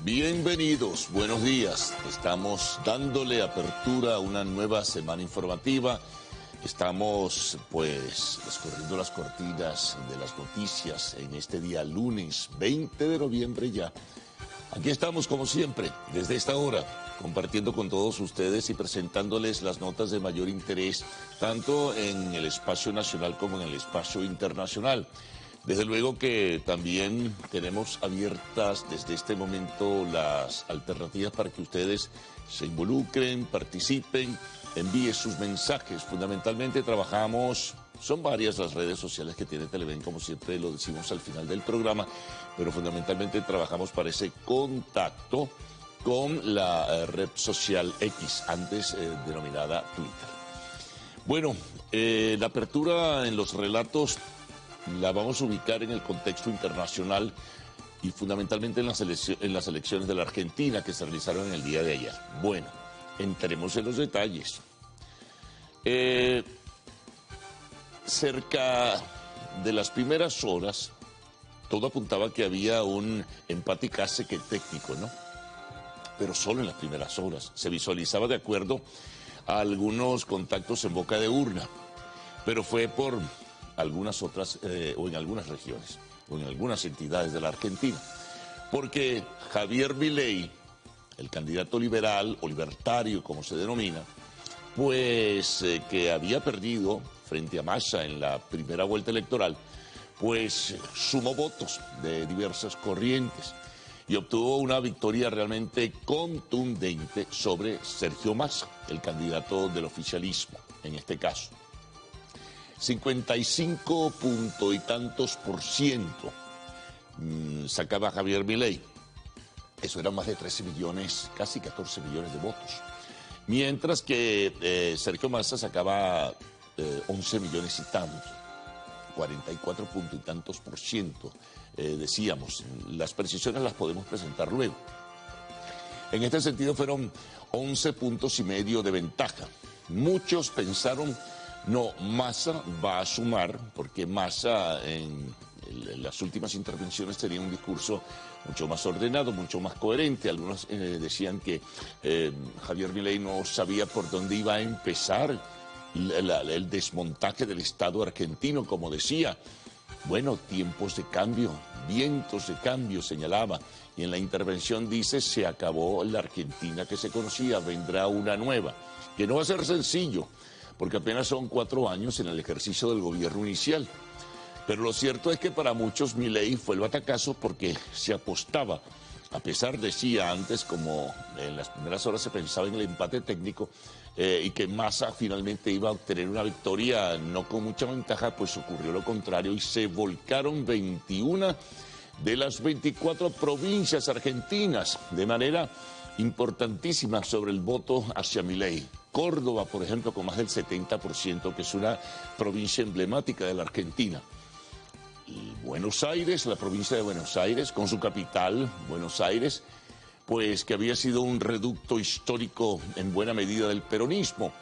Bienvenidos, buenos días. Estamos dándole apertura a una nueva semana informativa. Estamos, pues, escorriendo las cortinas de las noticias en este día lunes 20 de noviembre ya. Aquí estamos, como siempre, desde esta hora, compartiendo con todos ustedes y presentándoles las notas de mayor interés, tanto en el espacio nacional como en el espacio internacional. Desde luego que también tenemos abiertas desde este momento las alternativas para que ustedes se involucren, participen, envíen sus mensajes. Fundamentalmente trabajamos, son varias las redes sociales que tiene Televen, como siempre lo decimos al final del programa, pero fundamentalmente trabajamos para ese contacto con la red social X, antes denominada Twitter. Bueno, la apertura en los relatos la vamos a ubicar en el contexto internacional y fundamentalmente en las elecciones de la Argentina que se realizaron en el día de ayer. Bueno, entremos en los detalles. Cerca de las primeras horas, todo apuntaba que había un empate casi que técnico, ¿no? Pero solo en las primeras horas. Se visualizaba de acuerdo a algunos contactos en boca de urna, pero fue por algunas otras, o en algunas regiones, o en algunas entidades de la Argentina. Porque Javier Milei, el candidato liberal o libertario, como se denomina, pues que había perdido frente a Massa en la primera vuelta electoral, pues sumó votos de diversas corrientes y obtuvo una victoria realmente contundente sobre Sergio Massa, el candidato del oficialismo, en este caso. 55 punto y tantos por ciento sacaba Javier Milei. Eso eran más de 13 millones, casi 14 millones de votos. Mientras que Sergio Massa sacaba 11 millones y tantos, 44 punto y tantos por ciento, decíamos. Las precisiones las podemos presentar luego. En este sentido fueron 11 puntos y medio de ventaja. Muchos pensaron, no, Massa va a sumar, porque Massa en las últimas intervenciones tenía un discurso mucho más ordenado, mucho más coherente. Algunos decían que Javier Milei no sabía por dónde iba a empezar el desmontaje del Estado argentino, como decía. Bueno, tiempos de cambio, vientos de cambio, señalaba. Y en la intervención dice, se acabó la Argentina que se conocía, vendrá una nueva, que no va a ser sencillo, porque apenas son 4 años en el ejercicio del gobierno inicial. Pero lo cierto es que para muchos Milei fue el batacazo porque se apostaba, a pesar, decía antes, como en las primeras horas se pensaba en el empate técnico, y que Massa finalmente iba a obtener una victoria no con mucha ventaja, pues ocurrió lo contrario y se volcaron 21 de las 24 provincias argentinas de manera importantísima sobre el voto hacia Milei. Córdoba, por ejemplo, con más del 70%, que es una provincia emblemática de la Argentina. Y Buenos Aires, la provincia de Buenos Aires, con su capital, Buenos Aires, pues que había sido un reducto histórico en buena medida del peronismo,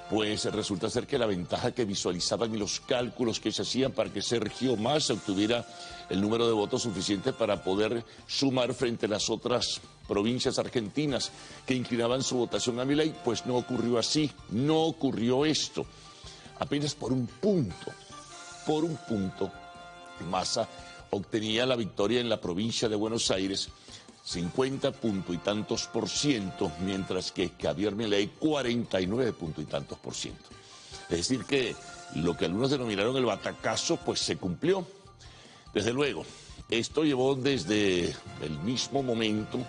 pues resulta ser que la ventaja que visualizaban y los cálculos que se hacían para que Sergio Massa obtuviera el número de votos suficiente para poder sumar frente a las otras provincias argentinas que inclinaban su votación a Milei, pues no ocurrió así, no ocurrió esto. Apenas por un punto, Massa obtenía la victoria en la provincia de Buenos Aires, 50 punto y tantos por ciento, mientras que Javier Milei 49 punto y tantos por ciento. Es decir que lo que algunos denominaron el batacazo, pues se cumplió. Desde luego, esto llevó desde el mismo momento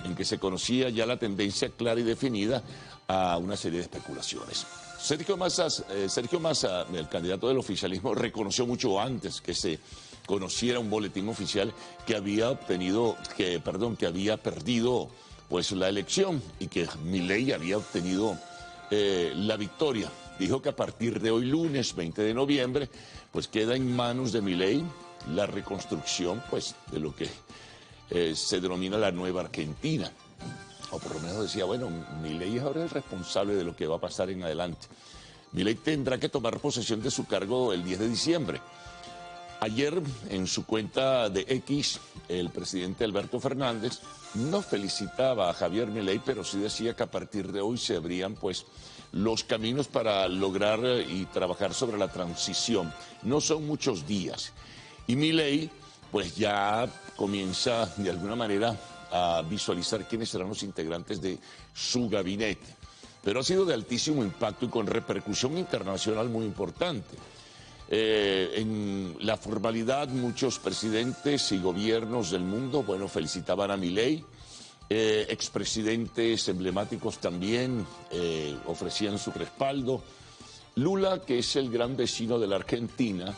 en que se conocía ya la tendencia clara y definida a una serie de especulaciones. Sergio Massa, el candidato del oficialismo, reconoció mucho antes que se conociera un boletín oficial que había perdido pues la elección y que Milei había obtenido la victoria. Dijo que a partir de hoy lunes 20 de noviembre pues queda en manos de Milei la reconstrucción pues de lo que se denomina la nueva Argentina. O por lo menos decía, bueno, Milei ahora es responsable de lo que va a pasar en adelante. Milei tendrá que tomar posesión de su cargo el 10 de diciembre. Ayer, en su cuenta de X, el presidente Alberto Fernández no felicitaba a Javier Milei, pero sí decía que a partir de hoy se abrían pues los caminos para lograr y trabajar sobre la transición. No son muchos días. Y Milei pues ya comienza de alguna manera a visualizar quiénes serán los integrantes de su gabinete. Pero ha sido de altísimo impacto y con repercusión internacional muy importante. En la formalidad, muchos presidentes y gobiernos del mundo, bueno, felicitaban a Milei. Expresidentes emblemáticos también ofrecían su respaldo. Lula, que es el gran vecino de la Argentina,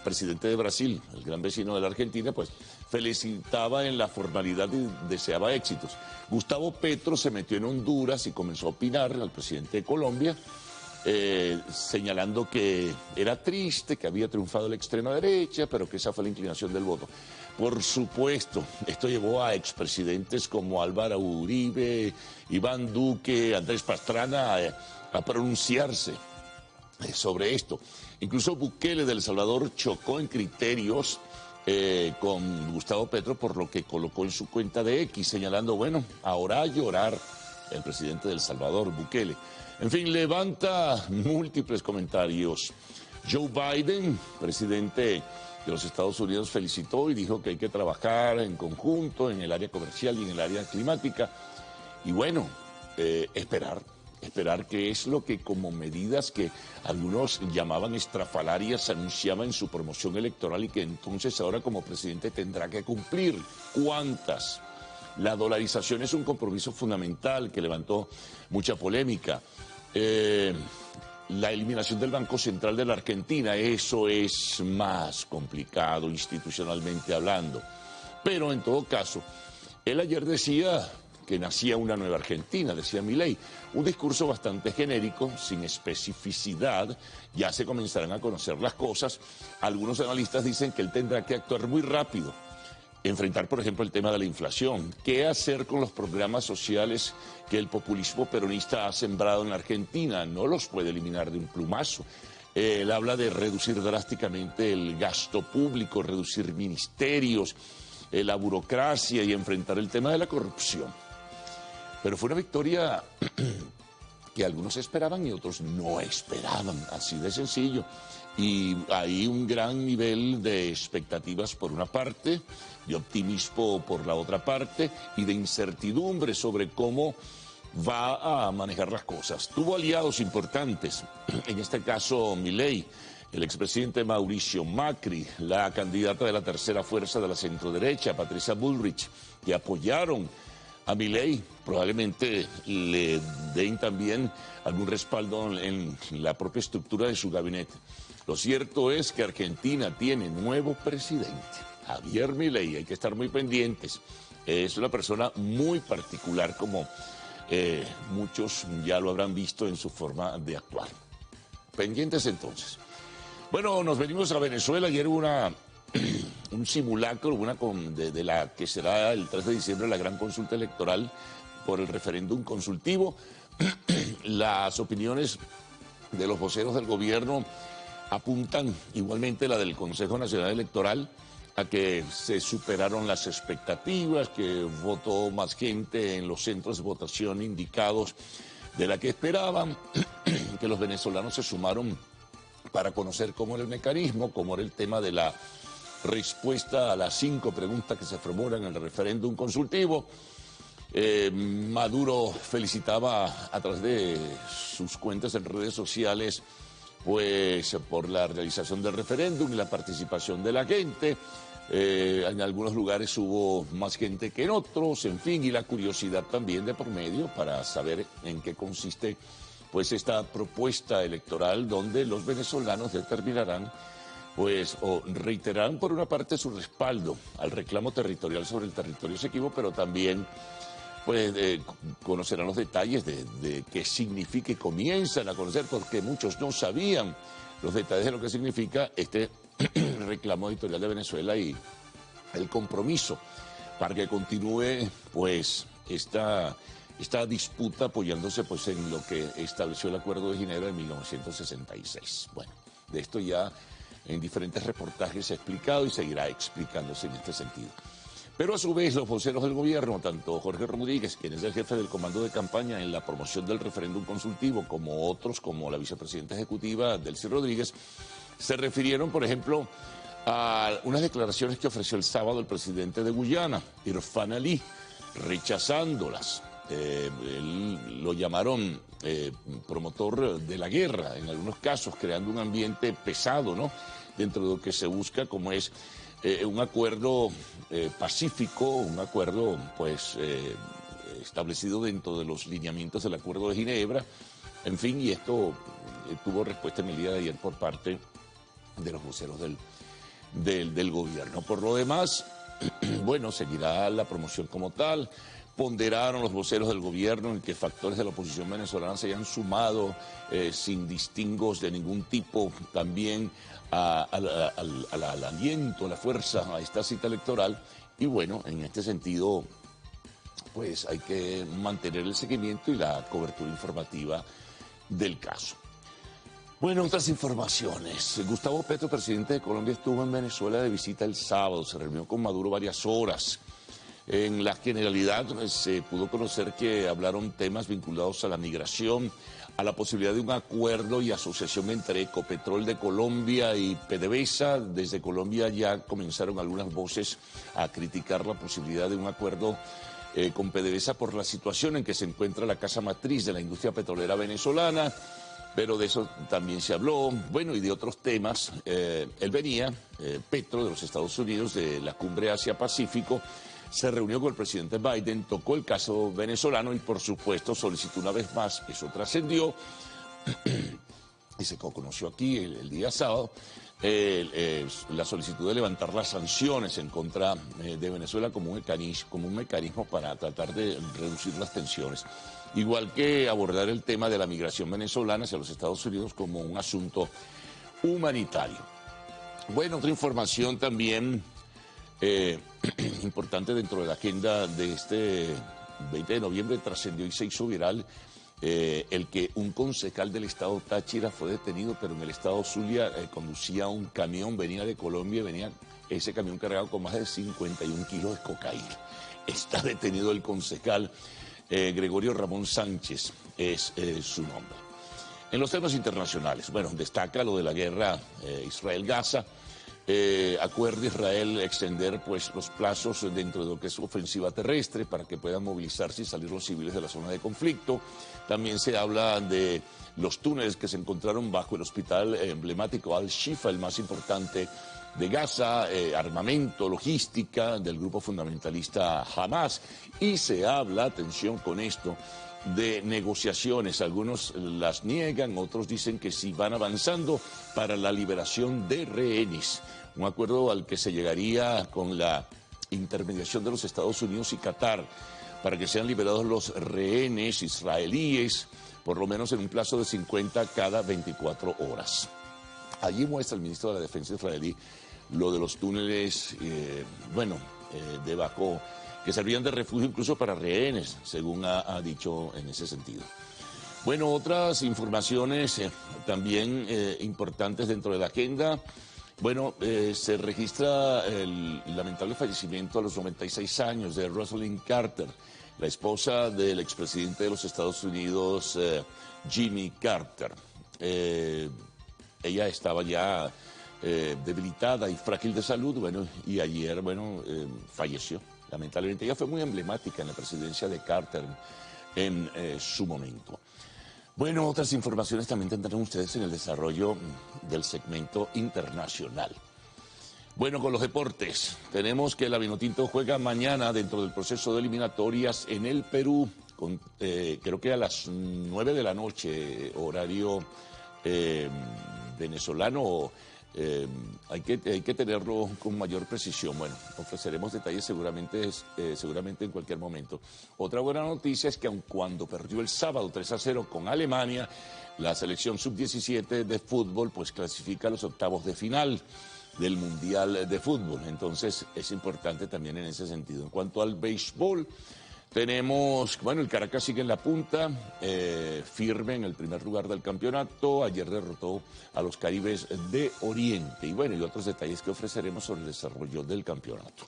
presidente de Brasil, el gran vecino de la Argentina, pues felicitaba en la formalidad y deseaba éxitos. Gustavo Petro se metió en Honduras y comenzó a opinar al presidente de Colombia, señalando que era triste, que había triunfado la extrema derecha, pero que esa fue la inclinación del voto. Por supuesto, esto llevó a expresidentes como Álvaro Uribe, Iván Duque, Andrés Pastrana a pronunciarse sobre esto. Incluso Bukele de El Salvador chocó en criterios con Gustavo Petro por lo que colocó en su cuenta de X, señalando, bueno, ahora a llorar el presidente de El Salvador, Bukele. En fin, levanta múltiples comentarios. Joe Biden, presidente de los Estados Unidos, felicitó y dijo que hay que trabajar en conjunto en el área comercial y en el área climática. Y bueno, esperar qué es lo que como medidas que algunos llamaban estrafalarias anunciaba en su promoción electoral y que entonces ahora como presidente tendrá que cumplir. ¿Cuántas? La dolarización es un compromiso fundamental que levantó mucha polémica. La eliminación del Banco Central de la Argentina, eso es más complicado institucionalmente hablando. Pero en todo caso, él ayer decía que nacía una nueva Argentina, decía Milei. Un discurso bastante genérico, sin especificidad, ya se comenzarán a conocer las cosas. Algunos analistas dicen que él tendrá que actuar muy rápido, enfrentar, por ejemplo, el tema de la inflación. ¿Qué hacer con los programas sociales que el populismo peronista ha sembrado en la Argentina? No los puede eliminar de un plumazo. Él habla de reducir drásticamente el gasto público, reducir ministerios, la burocracia y enfrentar el tema de la corrupción. Pero fue una victoria que algunos esperaban y otros no esperaban, así de sencillo. Y hay un gran nivel de expectativas por una parte, de optimismo por la otra parte y de incertidumbre sobre cómo va a manejar las cosas. Tuvo aliados importantes, en este caso Milei, el expresidente Mauricio Macri, la candidata de la tercera fuerza de la centroderecha, Patricia Bullrich, que apoyaron a Milei, probablemente le den también algún respaldo en la propia estructura de su gabinete. Lo cierto es que Argentina tiene nuevo presidente, Javier Milei, hay que estar muy pendientes. Es una persona muy particular, como muchos ya lo habrán visto en su forma de actuar. Pendientes entonces. Bueno, nos venimos a Venezuela. Ayer hubo un simulacro de la que será el 3 de diciembre la gran consulta electoral por el referéndum consultivo. Las opiniones de los voceros del gobierno apuntan, igualmente la del Consejo Nacional Electoral, a que se superaron las expectativas, que votó más gente en los centros de votación indicados de la que esperaban, que los venezolanos se sumaron para conocer cómo era el mecanismo, cómo era el tema de la respuesta a las 5 preguntas que se formulan en el referéndum consultivo. Maduro felicitaba a través de sus cuentas en redes sociales pues por la realización del referéndum y la participación de la gente. En algunos lugares hubo más gente que en otros, en fin, y la curiosidad también de por medio para saber en qué consiste pues esta propuesta electoral donde los venezolanos determinarán pues o reiterarán por una parte su respaldo al reclamo territorial sobre el territorio esequibo, pero también pues conocerán los detalles de qué significa y comienzan a conocer, porque muchos no sabían los detalles de lo que significa este reclamo editorial de Venezuela y el compromiso para que continúe pues esta disputa apoyándose pues en lo que estableció el Acuerdo de Ginebra de 1966. Bueno, De esto ya en diferentes reportajes se ha explicado y seguirá explicándose en este sentido. Pero a su vez los voceros del gobierno, tanto Jorge Rodríguez, quien es el jefe del comando de campaña en la promoción del referéndum consultivo, como otros, como la vicepresidenta ejecutiva Delcy Rodríguez, se refirieron, por ejemplo, a unas declaraciones que ofreció el sábado el presidente de Guyana, Irfan Ali, rechazándolas. Él lo llamaron promotor de la guerra, en algunos casos, creando un ambiente pesado, ¿no?, dentro de lo que se busca, como es un acuerdo pacífico, un acuerdo pues establecido dentro de los lineamientos del Acuerdo de Ginebra, en fin, y esto tuvo respuesta en el día de ayer por parte de los voceros del gobierno. Por lo demás, bueno, seguirá la promoción como tal. Ponderaron los voceros del gobierno en que factores de la oposición venezolana se hayan sumado sin distingos de ningún tipo también al aliento, a la fuerza, a esta cita electoral. Y bueno, en este sentido, pues hay que mantener el seguimiento y la cobertura informativa del caso. Bueno, otras informaciones. Gustavo Petro, presidente de Colombia, estuvo en Venezuela de visita el sábado, se reunió con Maduro varias horas. En la generalidad se pudo conocer que hablaron temas vinculados a la migración, a la posibilidad de un acuerdo y asociación entre Ecopetrol de Colombia y PDVSA. Desde Colombia ya comenzaron algunas voces a criticar la posibilidad de un acuerdo con PDVSA por la situación en que se encuentra la casa matriz de la industria petrolera venezolana, pero de eso también se habló, bueno, y de otros temas. Él venía, Petro, de los Estados Unidos, de la cumbre Asia-Pacífico, se reunió con el presidente Biden, tocó el caso venezolano y, por supuesto, solicitó una vez más, eso trascendió, y se conoció aquí el día sábado, la solicitud de levantar las sanciones en contra de Venezuela como un mecanismo para tratar de reducir las tensiones. Igual que abordar el tema de la migración venezolana hacia los Estados Unidos como un asunto humanitario. Bueno, otra información también importante dentro de la agenda de este 20 de noviembre trascendió y se hizo viral el que un concejal del estado Táchira fue detenido, pero en el estado Zulia conducía un camión, venía de Colombia, venía ese camión cargado con más de 51 kilos de cocaína. Está detenido el concejal Gregorio Ramón Sánchez, es su nombre. En los temas internacionales, bueno, destaca lo de la guerra Israel-Gaza. Acuerda Israel extender pues los plazos dentro de lo que es ofensiva terrestre para que puedan movilizarse y salir los civiles de la zona de conflicto. También se habla de los túneles que se encontraron bajo el hospital emblemático Al-Shifa, el más importante de Gaza, armamento, logística del grupo fundamentalista Hamas, y se habla, atención con esto, de negociaciones. Algunos las niegan, otros dicen que sí van avanzando para la liberación de rehenes. Un acuerdo al que se llegaría con la intermediación de los Estados Unidos y Qatar para que sean liberados los rehenes israelíes, por lo menos en un plazo de 50 cada 24 horas. Allí muestra el ministro de la Defensa israelí lo de los túneles, debajo, que servían de refugio incluso para rehenes, según ha dicho en ese sentido. Bueno, otras informaciones también importantes dentro de la agenda. Bueno, se registra el lamentable fallecimiento a los 96 años de Rosalynn Carter, la esposa del expresidente de los Estados Unidos, Jimmy Carter. Ella estaba ya debilitada y frágil de salud, bueno, y ayer, falleció. Lamentablemente, ella fue muy emblemática en la presidencia de Carter en su momento. Bueno, otras informaciones también tendrán ustedes en el desarrollo del segmento internacional. Bueno, con los deportes, tenemos que la Vinotinto juega mañana dentro del proceso de eliminatorias en el Perú, creo que a las 9 de la noche, horario venezolano. Hay que tenerlo con mayor precisión. Bueno, ofreceremos detalles seguramente en cualquier momento. Otra buena noticia es que aun cuando perdió el sábado 3-0 con Alemania, la selección sub-17 de fútbol pues clasifica a los octavos de final del Mundial de Fútbol. Entonces es importante también en ese sentido. En cuanto al béisbol, Tenemos, bueno, el Caracas sigue en la punta, firme en el primer lugar del campeonato. Ayer derrotó a los Caribes de Oriente. Y bueno, y otros detalles que ofreceremos sobre el desarrollo del campeonato.